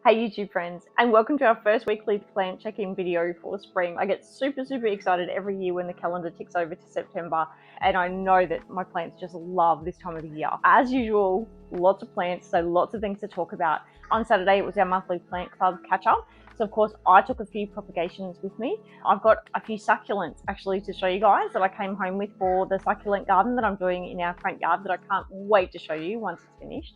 Hey YouTube friends, and welcome to our first weekly plant check-in video for spring. I get super excited every year when the calendar ticks over to September, and I know that my plants just love this time of the year. As usual, lots of plants, so lots of things to talk about. On Saturday, it was our monthly plant club catch-up. So of course, I took a few propagations with me. I've got a few succulents actually to show you guys that I came home with for the succulent garden that I'm doing in our front yard that I can't wait to show you once it's finished.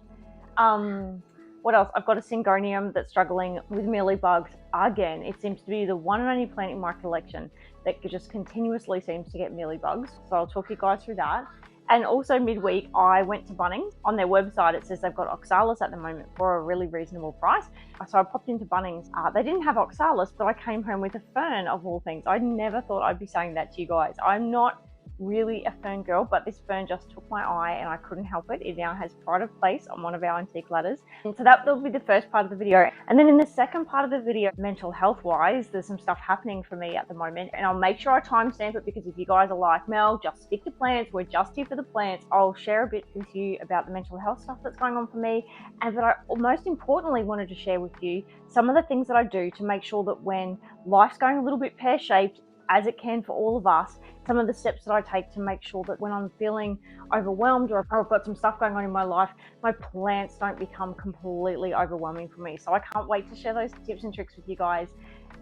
What else? I've got a syngonium that's struggling with mealy bugs again. It seems to be the one and only plant in my collection that just continuously seems to get mealy bugs. So I'll talk you guys through that. And also midweek, I went to Bunnings. On their website, it says they've got oxalis at the moment for a really reasonable price. So I popped into Bunnings. They didn't have oxalis, but I came home with a fern of all things. I never thought I'd be saying that to you guys. I'm not really a fern girl, but this fern just took my eye and I couldn't help it. It now has pride of place on one of our antique ladders. And so that will be the first part of the video. And then in the second part of the video, mental health wise, there's some stuff happening for me at the moment, and I'll make sure I timestamp it, because if you guys are like, Mel, just stick to plants, we're just here for the plants, I'll share a bit with you about the mental health stuff that's going on for me. And but I most importantly wanted to share with you some of the things that I do to make sure that when life's going a little bit pear-shaped, as it can for all of us, some of the steps that I take to make sure that when I'm feeling overwhelmed or I've got some stuff going on in my life, my plants don't become completely overwhelming for me. So I can't wait to share those tips and tricks with you guys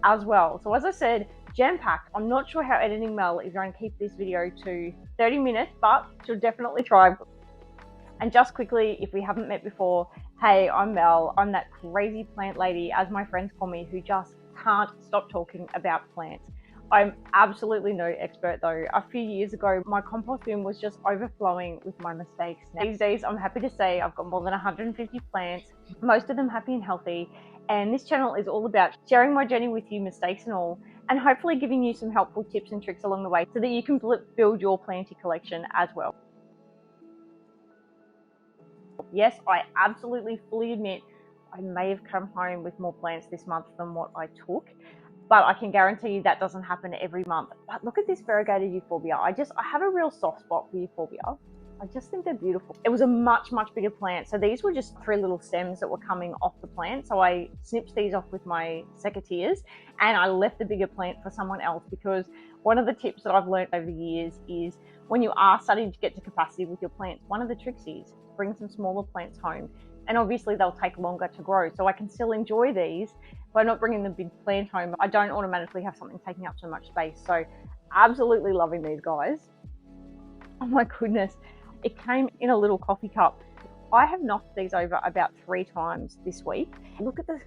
as well. So as I said, jam-packed. I'm not sure how editing Mel is going to keep this video to 30 minutes, but she'll definitely try. And just quickly, if we haven't met before, hey, I'm Mel. I'm that crazy plant lady, as my friends call me, who just can't stop talking about plants. I'm absolutely no expert though. A few years ago, my compost bin was just overflowing with my mistakes. Now, these days, I'm happy to say I've got more than 150 plants, most of them happy and healthy. And this channel is all about sharing my journey with you, mistakes and all, and hopefully giving you some helpful tips and tricks along the way so that you can build your planty collection as well. Yes, I absolutely fully admit I may have come home with more plants this month than what I took, but I can guarantee you that doesn't happen every month. But look at this variegated euphorbia. I have a real soft spot for euphorbia. I just think they're beautiful. It was a much bigger plant. So these were just 3 little stems that were coming off the plant. So I snipped these off with my secateurs and I left the bigger plant for someone else, because one of the tips that I've learned over the years is when you are starting to get to capacity with your plants, one of the tricks is bring some smaller plants home. And obviously they'll take longer to grow. So I can still enjoy these by not bringing the big plant home. I don't automatically have something taking up so much space. So absolutely loving these guys. Oh my goodness. It came in a little coffee cup. I have knocked these over about 3 times this week. Look at the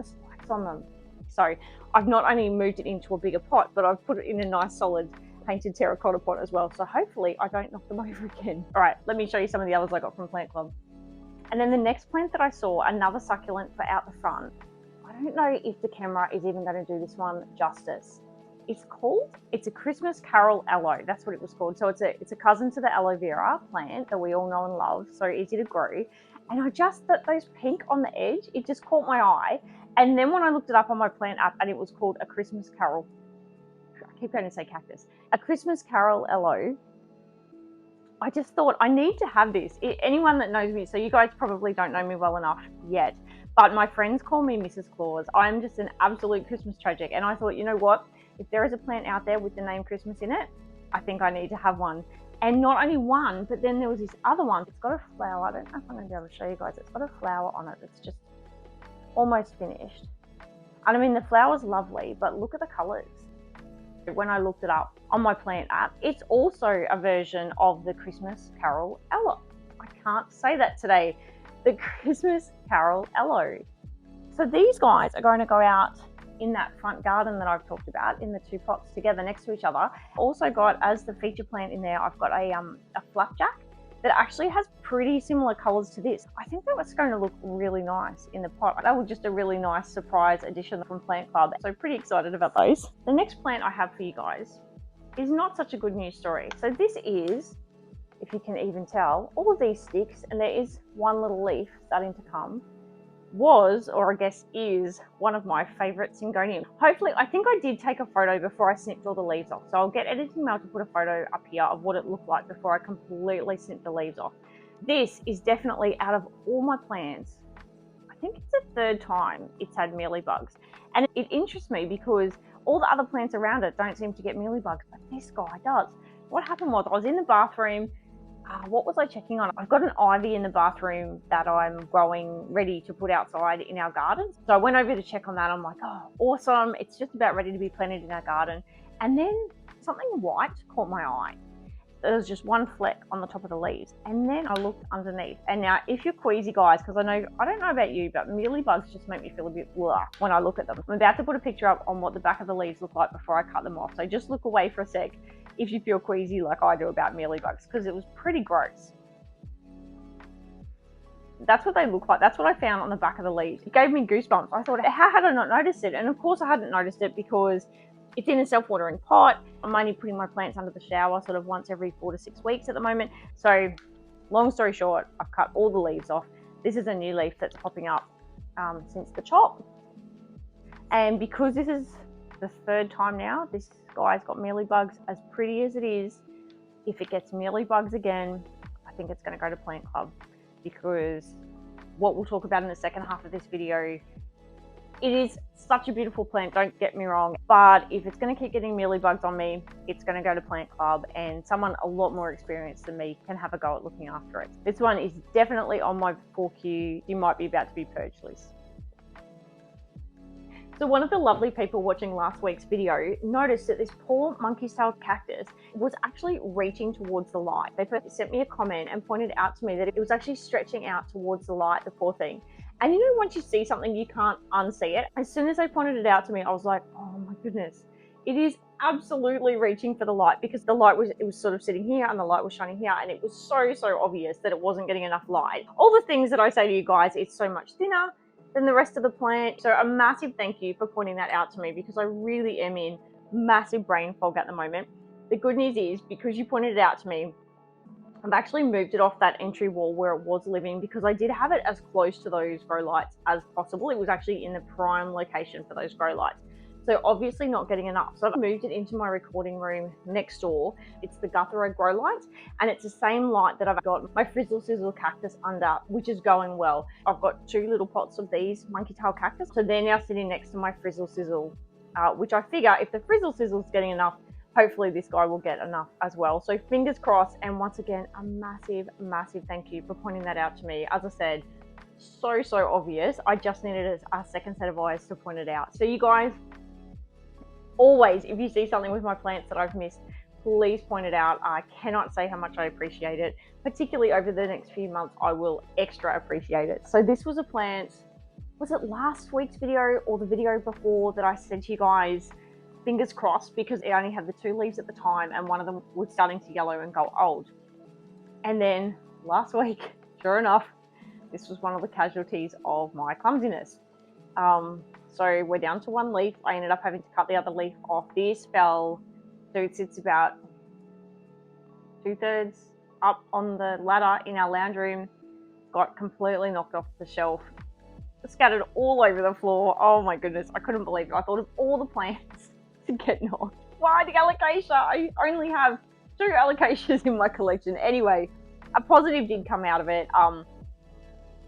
spikes on them. So I've not only moved it into a bigger pot, but I've put it in a nice solid painted terracotta pot as well. So hopefully I don't knock them over again. All right, let me show you some of the others I got from Plant Club. And then the next plant that I saw, another succulent for out the front. I don't know if the camera is even going to do this one justice. It's a Christmas Carol aloe. That's what it was called. So it's a cousin to the aloe vera plant that we all know and love. So easy to grow. And I just thought those pink on the edge, it just caught my eye. And then when I looked it up on my plant app, and it was called a Christmas Carol. I keep going to say cactus. A Christmas Carol aloe. I just thought I need to have this. Anyone that knows me, so you guys probably don't know me well enough yet, but my friends call me Mrs. Claus. I'm just an absolute Christmas tragic. And I thought, you know what? If there is a plant out there with the name Christmas in it, I think I need to have one. And not only one, but then there was this other one. It's got a flower. I don't know if I'm going to be able to show you guys. It's got a flower on it. It's just almost finished. And I mean, the flower's lovely, but look at the colors. When I looked it up on my plant app, it's also a version of the Christmas Carol aloe. I can't say that today. The Christmas Carol aloe. So these guys are going to go out in that front garden that I've talked about, in the 2 pots together next to each other. Also got, as the feature plant in there, I've got a flapjack that actually has pretty similar colors to this. I think that was going to look really nice in the pot. That was just a really nice surprise addition from Plant Club. So pretty excited about those. The next plant I have for you guys is not such a good news story. So this is, if you can even tell, all of these sticks, and there is one little leaf starting to come, was, or I guess is, one of my favorite syngoniums. Hopefully, I think I did take a photo before I snipped all the leaves off. So I'll get editing Mel to put a photo up here of what it looked like before I completely snipped the leaves off. This is definitely, out of all my plants, I think it's the third time it's had mealy bugs. And it interests me because all the other plants around it don't seem to get mealy bugs, but this guy does. What happened was I was in the bathroom. What was I checking on? I've got an ivy in the bathroom that I'm growing ready to put outside in our garden. So I went over to check on that. I'm like, oh, awesome. It's just about ready to be planted in our garden. And then something white caught my eye. There was just one fleck on the top of the leaves. And then I looked underneath. And now if you're queasy, guys, because I don't know about you, but mealy bugs just make me feel a bit blah when I look at them. I'm about to put a picture up on what the back of the leaves look like before I cut them off. So just look away for a sec if you feel queasy like I do about mealy bugs, because it was pretty gross. That's what they look like. That's what I found on the back of the leaves. It gave me goosebumps. I thought, how had I not noticed it? And of course I hadn't noticed it because it's in a self-watering pot. I'm only putting my plants under the shower sort of once every 4 to 6 weeks at the moment. So long story short, I've cut all the leaves off. This is a new leaf that's popping up since the chop. And because this is the third time now, this guy's got mealy bugs. As pretty as it is, if it gets mealy bugs again, I think it's going to go to Plant Club, because what we'll talk about in the second half of this video, it is such a beautiful plant, don't get me wrong, but if it's going to keep getting mealy bugs on me, it's going to go to Plant Club, and someone a lot more experienced than me can have a go at looking after it. This one is definitely on my 4Q. You might be about to be purge list. So one of the lovely people watching last week's video noticed that this poor monkey's tail cactus was actually reaching towards the light. They sent me a comment and pointed out to me that it was actually stretching out towards the light, the poor thing. And you know, once you see something, you can't unsee it. As soon as they pointed it out to me, I was like, oh my goodness, it is absolutely reaching for the light, because the light was sort of sitting here and the light was shining here, and it was so obvious that it wasn't getting enough light. All the things that I say to you guys, it's so much thinner than the rest of the plant. So a massive thank you for pointing that out to me, because I really am in massive brain fog at the moment. The good news is, because you pointed it out to me, I've actually moved it off that entry wall where it was living, because I did have it as close to those grow lights as possible. It was actually in the prime location for those grow lights. So obviously not getting enough. So I've moved it into my recording room next door. It's the Guthrie grow light, and it's the same light that I've got my frizzle sizzle cactus under, which is going well. I've got 2 little pots of these monkey tail cactus. So they're now sitting next to my frizzle sizzle, which I figure if the frizzle sizzle is getting enough, hopefully this guy will get enough as well. So fingers crossed. And once again, a massive thank you for pointing that out to me. As I said, so obvious. I just needed a second set of eyes to point it out. So you guys, always, if you see something with my plants that I've missed, please point it out. I cannot say how much I appreciate it. Particularly over the next few months, I will extra appreciate it. So this was a plant, was it last week's video or the video before, that I said to you guys, fingers crossed, because it only had the 2 leaves at the time and one of them was starting to yellow and go old. And then last week, sure enough, this was one of the casualties of my clumsiness. So we're down to 1 leaf. I ended up having to cut the other leaf off. This fell, so it sits about 2/3 up on the ladder in our lounge room, got completely knocked off the shelf, scattered all over the floor. Oh my goodness, I couldn't believe it. I thought of all the plants to get knocked. Why the alocasia? I only have 2 alocasias in my collection. Anyway, a positive did come out of it.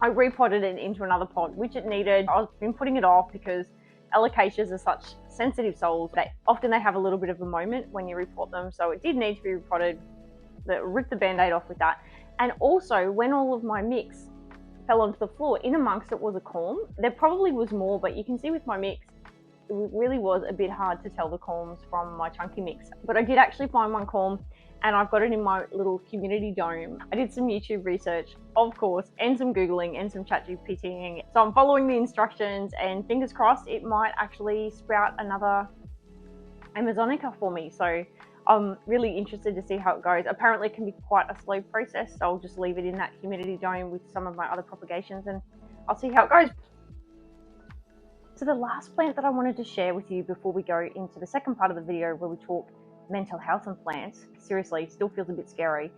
I repotted it into another pot, which it needed. I've been putting it off because alocasias are such sensitive souls that often they have a little bit of a moment when you repot them. So it did need to be repotted. Ripped the band-aid off with that. And also, when all of my mix fell onto the floor, in amongst it was a corm. There probably was more, but you can see with my mix, it really was a bit hard to tell the corms from my chunky mix. But I did actually find 1 corm, and I've got it in my little community dome. I did some YouTube research, of course, and some Googling and some ChatGPTing. So I'm following the instructions, and fingers crossed, it might actually sprout another Amazonica for me. So I'm really interested to see how it goes. Apparently it can be quite a slow process, so I'll just leave it in that humidity dome with some of my other propagations, and I'll see how it goes. So the last plant that I wanted to share with you before we go into the second part of the video where we talk mental health and plants, seriously, still feels a bit scary,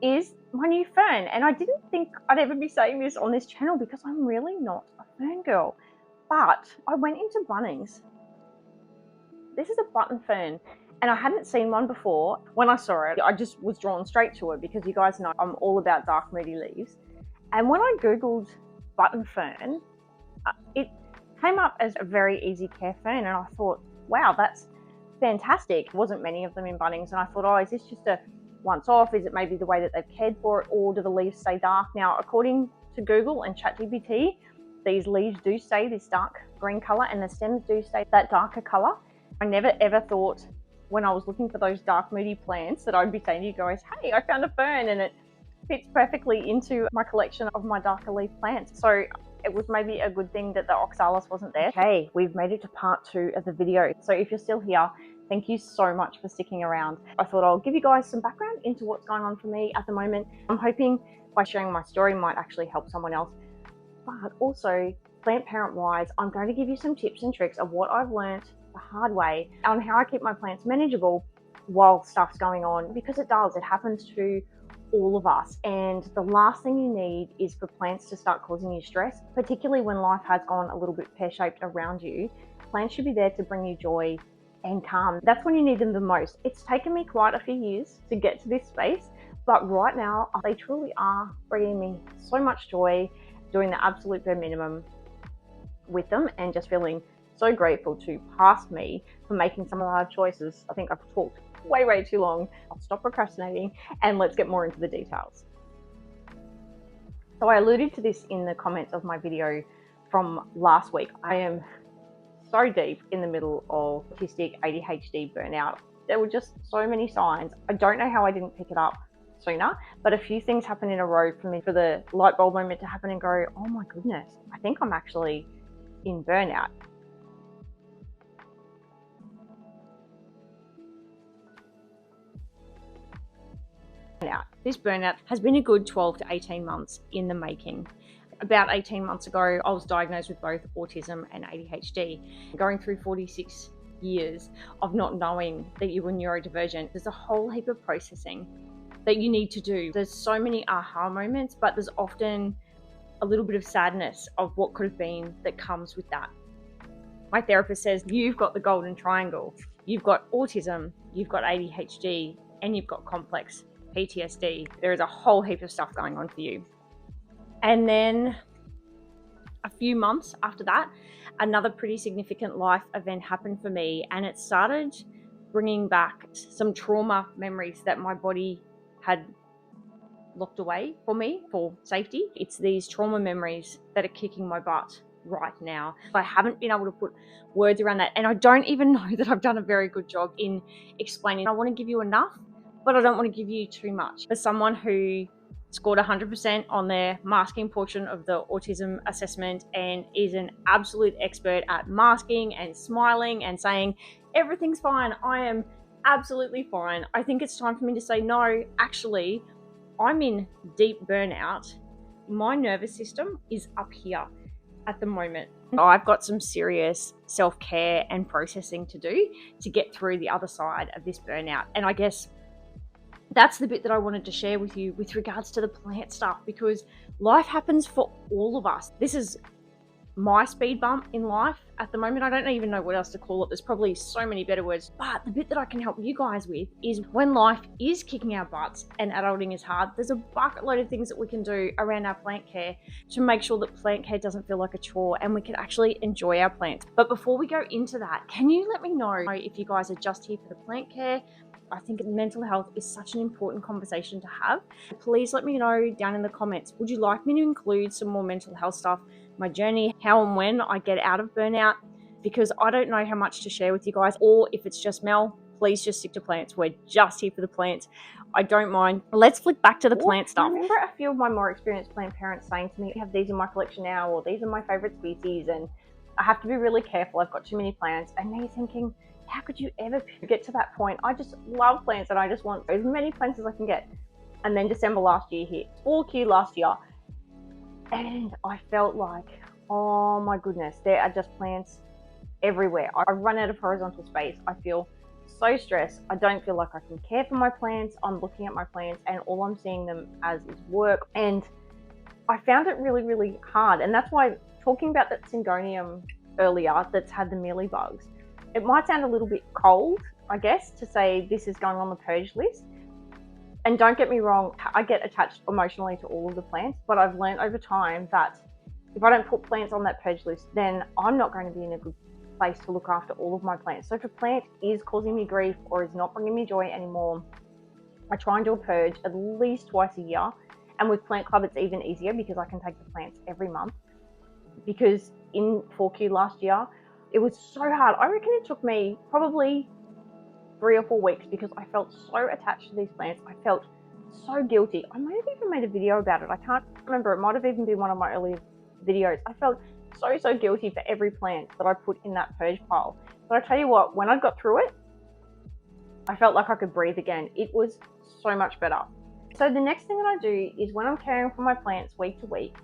is my new fern. And I didn't think I'd ever be saying this on this channel because I'm really not a fern girl. But I went into Bunnings. This is a button fern, and I hadn't seen one before. When I saw it, I just was drawn straight to it because you guys know I'm all about dark moody leaves. And when I Googled button fern, It came up as a very easy care fern, and I thought, wow, that's fantastic. Wasn't many of them in Bunnings, and I thought, oh, is this just a once off? Is it maybe the way that they've cared for it, or do the leaves stay dark? Now, according to Google and ChatGPT, these leaves do stay this dark green color, and the stems do stay that darker color. I never ever thought when I was looking for those dark moody plants that I'd be saying to you guys, hey, I found a fern and it fits perfectly into my collection of my darker leaf plants. So it was maybe a good thing that the oxalis wasn't there. Okay, we've made it to part 2 of the video. So if you're still here, thank you so much for sticking around. I thought I'll give you guys some background into what's going on for me at the moment. I'm hoping by sharing my story might actually help someone else. But also, plant parent wise, I'm going to give you some tips and tricks of what I've learned the hard way on how I keep my plants manageable while stuff's going on, because it does. It happens to all of us, and the last thing you need is for plants to start causing you stress, particularly when life has gone a little bit pear-shaped around you. Plants should be there to bring you joy and calm. That's when you need them the most. It's taken me quite a few years to get to this space, but right now they truly are bringing me so much joy, doing the absolute bare minimum with them, and just feeling so grateful to past me for making some of the hard choices. I think I've talked way too long. I'll stop procrastinating and let's get more into the details. So I alluded to this in the comments of my video from last week. I am so deep in the middle of autistic ADHD burnout. There were just so many signs. I don't know how I didn't pick it up sooner, but a few things happened in a row for me for the light bulb moment to happen and go, oh my goodness, I think I'm actually in burnout. This burnout has been a good 12 to 18 months in the making. About 18 months ago, I was diagnosed with both autism and ADHD. Going through 46 years of not knowing that you were neurodivergent, there's a whole heap of processing that you need to do. There's so many aha moments, but there's often a little bit of sadness of what could have been that comes with that. My therapist says, you've got the golden triangle. You've got autism, you've got ADHD, and you've got complex PTSD. There is a whole heap of stuff going on for you. And then a few months after that, another pretty significant life event happened for me, and it started bringing back some trauma memories that my body had locked away for me for safety. It's these trauma memories that are kicking my butt right now. I haven't been able to put words around that, and I don't even know that I've done a very good job in explaining. I want to give you enough, but I don't want to give you too much. For someone who scored 100% on their masking portion of the autism assessment and is an absolute expert at masking and smiling and saying, everything's fine, I am absolutely fine, I think it's time for me to say, no, actually, I'm in deep burnout. My nervous system is up here at the moment. I've got some serious self-care and processing to do to get through the other side of this burnout. And I guess that's the bit that I wanted to share with you with regards to the plant stuff, because life happens for all of us. This is my speed bump in life at the moment. I don't even know what else to call it. There's probably so many better words. But the bit that I can help you guys with is when life is kicking our butts and adulting is hard, there's a bucket load of things that we can do around our plant care to make sure that plant care doesn't feel like a chore and we can actually enjoy our plants. But before we go into that, can you let me know if you guys are just here for the plant care? I think mental health is such an important conversation to have. Please let me know down in the comments. Would you like me to include some more mental health stuff, my journey, how and when I get out of burnout? Because I don't know how much to share with you guys, or if it's just Mel, please just stick to plants. We're just here for the plants. I don't mind. Let's flick back to the plant stuff. I remember a few of my more experienced plant parents saying to me, I have these in my collection now, or these are my favorite species, and I have to be really careful. I've got too many plants. And me thinking, how could you ever get to that point? I just love plants and I just want as many plants as I can get. And then December last year hit, 4Q last year. And I felt like, oh my goodness, there are just plants everywhere. I've run out of horizontal space. I feel so stressed. I don't feel like I can care for my plants. I'm looking at my plants and all I'm seeing them as is work. And I found it really hard. And that's why talking about that Syngonium earlier that's had the Mealy Bugs, it might sound a little bit cold, I guess, to say this is going on the purge list. And don't get me wrong, I get attached emotionally to all of the plants, but I've learned over time that if I don't put plants on that purge list, then I'm not going to be in a good place to look after all of my plants. So if a plant is causing me grief or is not bringing me joy anymore, I try and do a purge at least twice a year. And with Plant Club, it's even easier because I can take the plants every month. Because in 4Q last year, it was so hard. I reckon it took me probably 3 or 4 weeks because I felt so attached to these plants. I felt so guilty. I might have even made a video about it. I can't remember. It might have even been one of my earlier videos. I felt so guilty for every plant that I put in that purge pile. But I tell you what, when I got through it, I felt like I could breathe again. It was so much better. So the next thing that I do is when I'm caring for my plants week to week,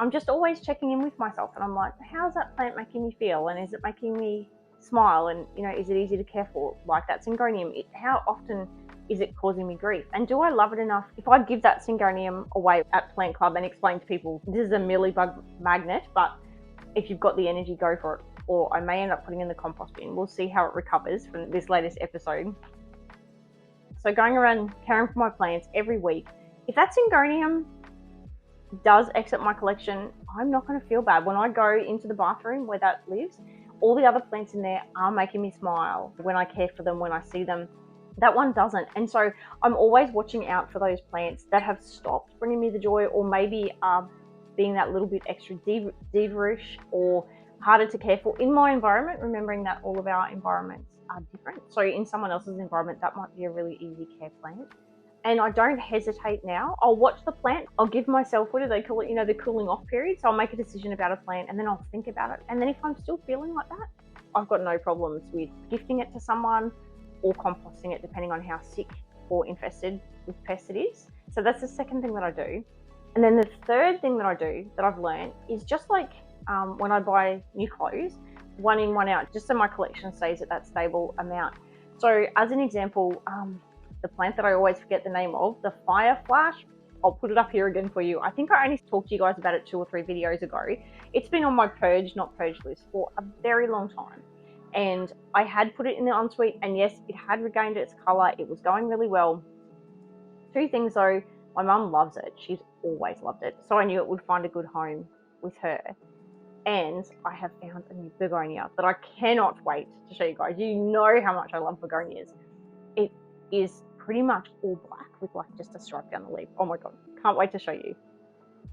I'm just always checking in with myself and I'm like, how's that plant making me feel? And is it making me smile? And, you know, is it easy to care for? Like that syngonium, how often is it causing me grief? And do I love it enough? If I give that syngonium away at Plant Club and explain to people, this is a mealy bug magnet, but if you've got the energy, go for it. Or I may end up putting in the compost bin. We'll see how it recovers from this latest episode. So going around caring for my plants every week, if that syngonium does exit my collection, I'm not going to feel bad. When I go into the bathroom where that lives, all the other plants in there are making me smile when I care for them, when I see them. That one doesn't. And so I'm always watching out for those plants that have stopped bringing me the joy, or maybe are being that little bit extra diva-ish or harder to care for in my environment, remembering that all of our environments are different. So in someone else's environment, that might be a really easy care plant. And I don't hesitate now. I'll watch the plant. I'll give myself, what do they call it? You know, the cooling off period. So I'll make a decision about a plant and then I'll think about it. And then if I'm still feeling like that, I've got no problems with gifting it to someone or composting it, depending on how sick or infested with pests it is. So that's the second thing that I do. And then the third thing that I do that I've learned is just like when I buy new clothes, one in, one out, just so my collection stays at that stable amount. So as an example, the plant that I always forget the name of, the Fire Flash, I'll put it up here again for you. I think I only talked to you guys about it 2 or 3 videos ago. It's been on my purge, not purge list for a very long time. And I had put it in the ensuite, and yes, it had regained its color. It was going really well. 2 things though, my mum loves it. She's always loved it. So I knew it would find a good home with her. And I have found a new begonia that I cannot wait to show you guys. You know how much I love begonias. It is pretty much all black with like just a stripe down the leaf. Oh my God, can't wait to show you.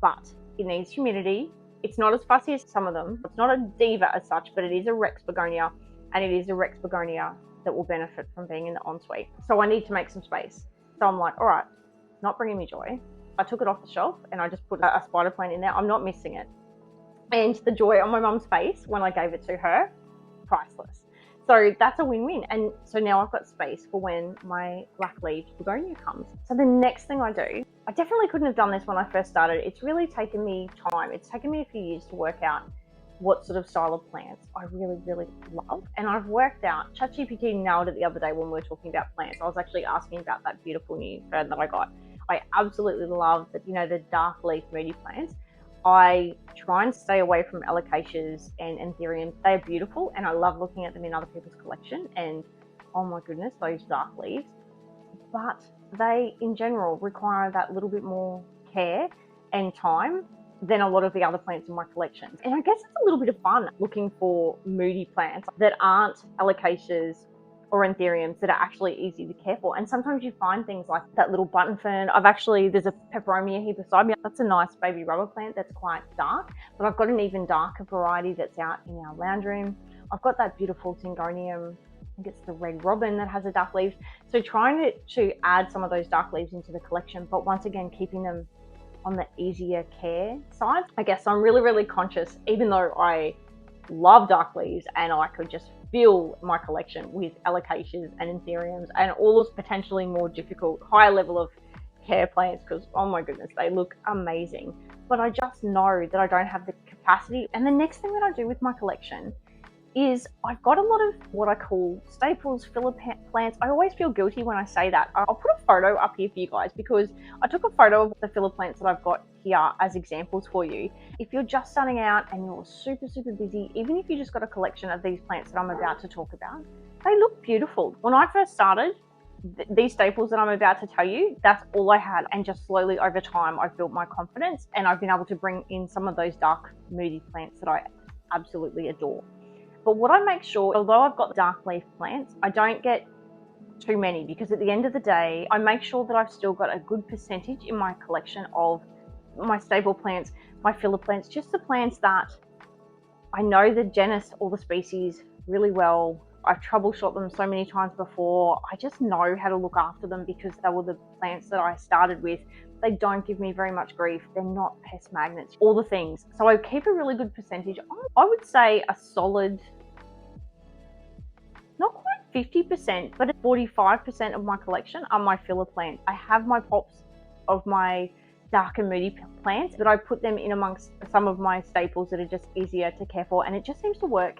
But it needs humidity. It's not as fussy as some of them. It's not a diva as such, but it is a Rex begonia, and it is a Rex begonia that will benefit from being in the ensuite. So I need to make some space. So I'm like, all right, it's not bringing me joy. I took it off the shelf and I just put a spider plant in there. I'm not missing it. And the joy on my mum's face when I gave it to her, priceless. So that's a win-win. And so now I've got space for when my black-leaved begonia comes. So the next thing I do, I definitely couldn't have done this when I first started. It's really taken me time. It's taken me a few years to work out what sort of style of plants I really love. And I've worked out, ChatGPT nailed it the other day when we were talking about plants. I was actually asking about that beautiful new fern that I got. I absolutely love that, you know, the dark leaf moody plants. I try and stay away from alocasias and anthuriums. They are beautiful and I love looking at them in other people's collection, and oh my goodness, those dark leaves. But they in general require that little bit more care and time than a lot of the other plants in my collection. And I guess it's a little bit of fun looking for moody plants that aren't alocasias or anthuriums that are actually easy to care for. And sometimes you find things like that little button fern. There's a peperomia here beside me. That's a nice baby rubber plant that's quite dark, but I've got an even darker variety that's out in our lounge room. I've got that beautiful syngonium. I think it's the red robin that has the dark leaves. So trying to add some of those dark leaves into the collection, but once again, keeping them on the easier care side. I guess I'm really conscious, even though I love dark leaves and I could just fill my collection with alocasias and anthuriums and all those potentially more difficult, higher level of care plants, because oh my goodness, they look amazing. But I just know that I don't have the capacity. And the next thing that I do with my collection is I've got a lot of what I call staples, filler plants. I always feel guilty when I say that. I'll put a photo up here for you guys because I took a photo of the filler plants that I've got here as examples for you. If you're just starting out and you're super busy, even if you just got a collection of these plants that I'm about to talk about, they look beautiful. When I first started, These staples that I'm about to tell you, that's all I had. And just slowly over time, I've built my confidence and I've been able to bring in some of those dark, moody plants that I absolutely adore. But what I make sure, although I've got dark leaf plants, I don't get too many, because at the end of the day, I make sure that I've still got a good percentage in my collection of my staple plants, my filler plants, just the plants that I know the genus or the species really well. I've troubleshot them so many times before. I just know how to look after them because they were the plants that I started with. They don't give me very much grief. They're not pest magnets, all the things. So I keep a really good percentage. I would say a solid, not quite 50%, but 45% of my collection are my filler plants. I have my pops of my dark and moody plants, but I put them in amongst some of my staples that are just easier to care for, and it just seems to work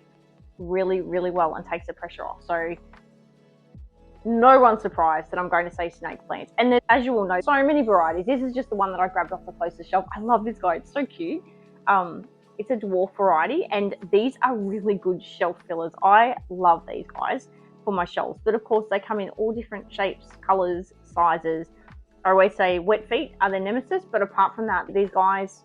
really, really well and takes the pressure off. So no one's surprised that I'm going to say snake plants. And then, as you all know, so many varieties. This is just the one that I grabbed off the closest shelf. I love this guy, it's so cute. It's a dwarf variety, and these are really good shelf fillers. I love these guys for my shelves, but of course they come in all different shapes, colors, sizes. I always say wet feet are their nemesis, but apart from that, these guys,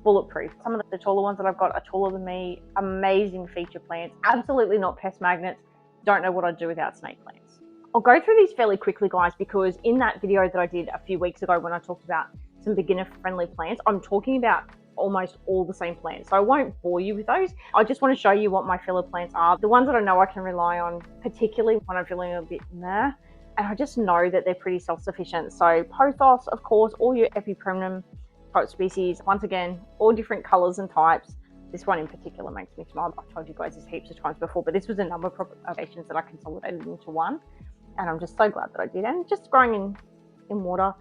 bulletproof. Some of the taller ones that I've got are taller than me. Amazing feature plants, absolutely not pest magnets. Don't know what I'd do without snake plants. I'll go through these fairly quickly, guys, because in that video that I did a few weeks ago when I talked about some beginner-friendly plants, I'm talking about almost all the same plants, so I won't bore you with those. I just want to show you what my filler plants are, the ones that I know I can rely on, particularly when I'm feeling a bit meh, and I just know that they're pretty self-sufficient. So pothos, of course, all your epipremnum type species, once again, all different colors and types. This one in particular makes me smile. I've told you guys this heaps of times before, but this was a number of propagations that I consolidated into one, and I'm just so glad that I did. And just growing in water.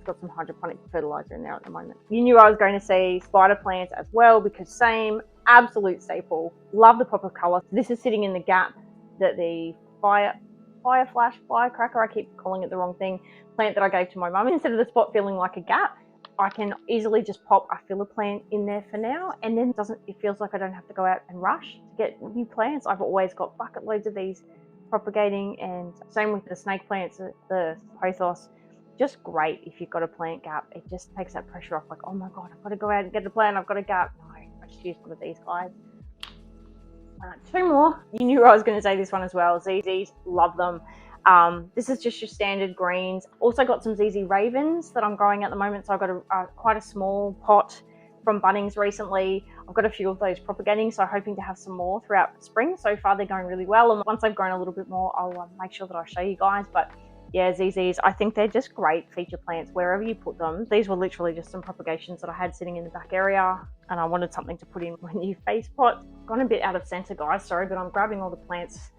Got some hydroponic fertilizer in there at the moment. You knew I was going to say spider plants as well, because same, absolute staple. Love the pop of color. This is sitting in the gap that the firecracker, I keep calling it the wrong thing, plant that I gave to my mum. Instead of the spot feeling like a gap, I can easily just pop a filler plant in there for now, and then it feels like I don't have to go out and rush to get new plants. I've always got bucket loads of these propagating, and same with the snake plants, the pothos. Just great if you've got a plant gap. It just takes that pressure off, like, oh my god, I've got to go out and get the plant, I've got a gap. No, I just use one of these guys. Two more. You knew I was going to say this one as well. ZZs, love them. This is just your standard greens. Also got some ZZ Ravens that I'm growing at the moment. So I've got quite a small pot from Bunnings recently. I've got a few of those propagating, so hoping to have some more throughout spring. So far they're going really well, and once I've grown a little bit more, I'll make sure that I show you guys. But yeah, ZZs, I think they're just great feature plants wherever you put them. These were literally just some propagations that I had sitting in the back area, and I wanted something to put in my new face pot. Gone a bit out of center, guys, sorry, but I'm grabbing all the plants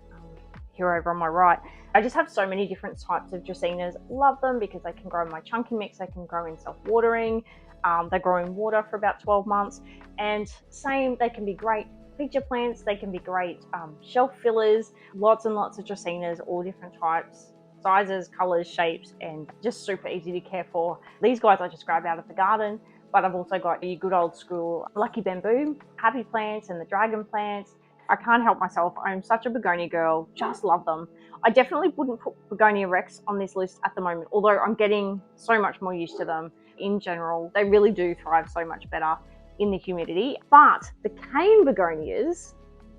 here over on my right. I just have so many different types of dracaenas. Love them because they can grow in my chunky mix, they can grow in self-watering, they grow in water for about 12 months, and same, they can be great feature plants, they can be great shelf fillers, lots and lots of dracaenas, all different types, sizes, colors, shapes, and just super easy to care for. These guys I just grab out of the garden, but I've also got your good old school lucky bamboo, happy plants, and the dragon plants. I can't help myself. I'm such a begonia girl, just love them. I definitely wouldn't put begonia rex on this list at the moment, although I'm getting so much more used to them. In general, they really do thrive so much better in the humidity. But the cane begonias,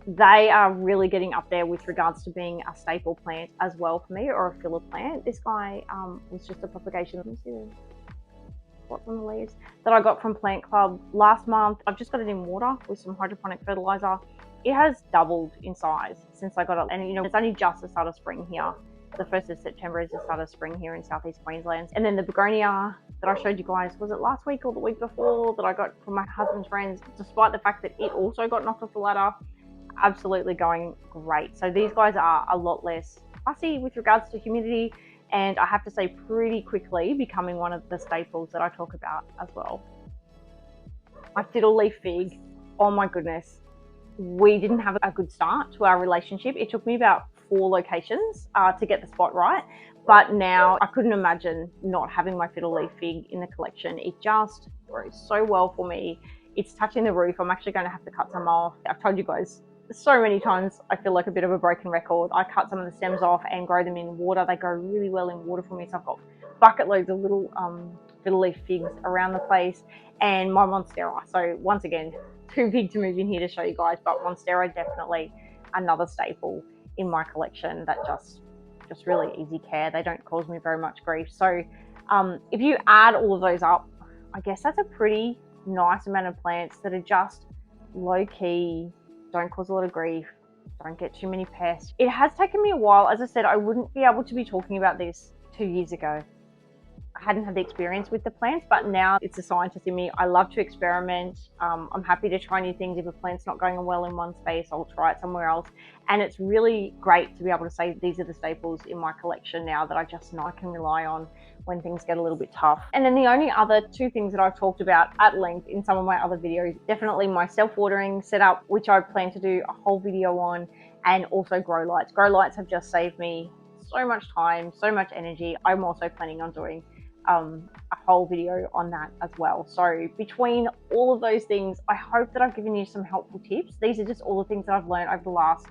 they are really getting up there with regards to being a staple plant as well for me, or a filler plant. This guy was just a propagation. Let me see the spots on the leaves that I got from Plant Club last month. I've just got it in water with some hydroponic fertilizer. It has doubled in size since I got it, and you know, it's only just the start of spring here. The 1st of September is the start of spring here in southeast Queensland. And then the begonia that I showed you guys, was it last week or the week before, that I got from my husband's friends, despite the fact that it also got knocked off the ladder, absolutely going great. So these guys are a lot less fussy with regards to humidity, and I have to say pretty quickly becoming one of the staples that I talk about as well. My fiddle leaf fig, oh my goodness. We didn't have a good start to our relationship. It took me about 4 locations to get the spot right, but now I couldn't imagine not having my fiddle leaf fig in the collection. It just grows so well for me. It's touching the roof. I'm actually going to have to cut some off. I've told you guys so many times I feel like a bit of a broken record. I cut some of the stems off and grow them in water. They grow really well in water for me. So I've got bucket loads of little leaf figs around the place, and my Monstera. So once again, too big to move in here to show you guys, but Monstera definitely another staple in my collection that just really easy care. They don't cause me very much grief. So if you add all of those up, I guess that's a pretty nice amount of plants that are just low key, don't cause a lot of grief, don't get too many pests. It has taken me a while. As I said, I wouldn't be able to be talking about this 2 years ago. I hadn't had the experience with the plants, but now it's a scientist in me. I love to experiment. I'm happy to try new things. If a plant's not going well in one space, I'll try it somewhere else. And it's really great to be able to say these are the staples in my collection now that I just know I can rely on when things get a little bit tough. And then the only other 2 things that I've talked about at length in some of my other videos, definitely my self-watering setup, which I plan to do a whole video on, and also grow lights. Grow lights have just saved me so much time, so much energy. I'm also planning on doing a whole video on that as well. So between all of those things, I hope that I've given you some helpful tips. These are just all the things that I've learned over the last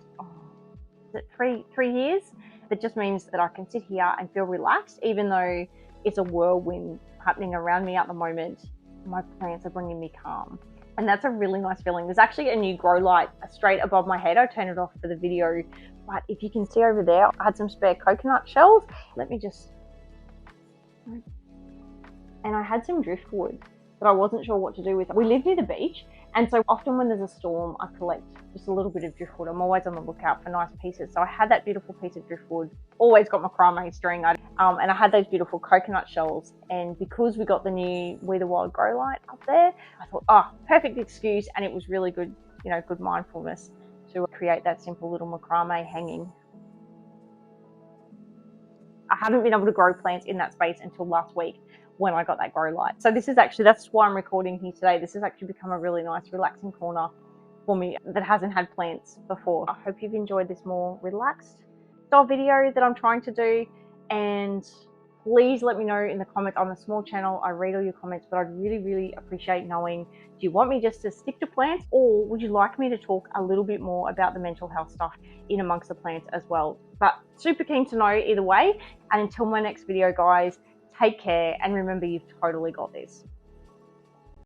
three years. That just means that I can sit here and feel relaxed, even though it's a whirlwind happening around me at the moment. My plants are bringing me calm, and that's a really nice feeling. There's actually a new grow light straight above my head. I turned it off for the video, but if you can see over there, I had some spare coconut shells. Let me just, and I had some driftwood that I wasn't sure what to do with. We live near the beach, and so often when there's a storm, I collect just a little bit of driftwood. I'm always on the lookout for nice pieces. So I had that beautiful piece of driftwood, always got macrame string, and I had those beautiful coconut shells. And because we got the new We the Wild grow light up there, I thought, oh, perfect excuse. And it was really good, you know, good mindfulness to create that simple little macrame hanging. I haven't been able to grow plants in that space until last week when I got that grow light. So this is actually, that's why I'm recording here today. This has actually become a really nice relaxing corner for me that hasn't had plants before. I hope you've enjoyed this more relaxed style video that I'm trying to do, and please let me know in the comments. I'm a small channel, I read all your comments, but I'd really appreciate knowing, do you want me just to stick to plants, or would you like me to talk a little bit more about the mental health stuff in amongst the plants as well? But super keen to know either way. And until my next video, guys, take care, and remember, you've totally got this.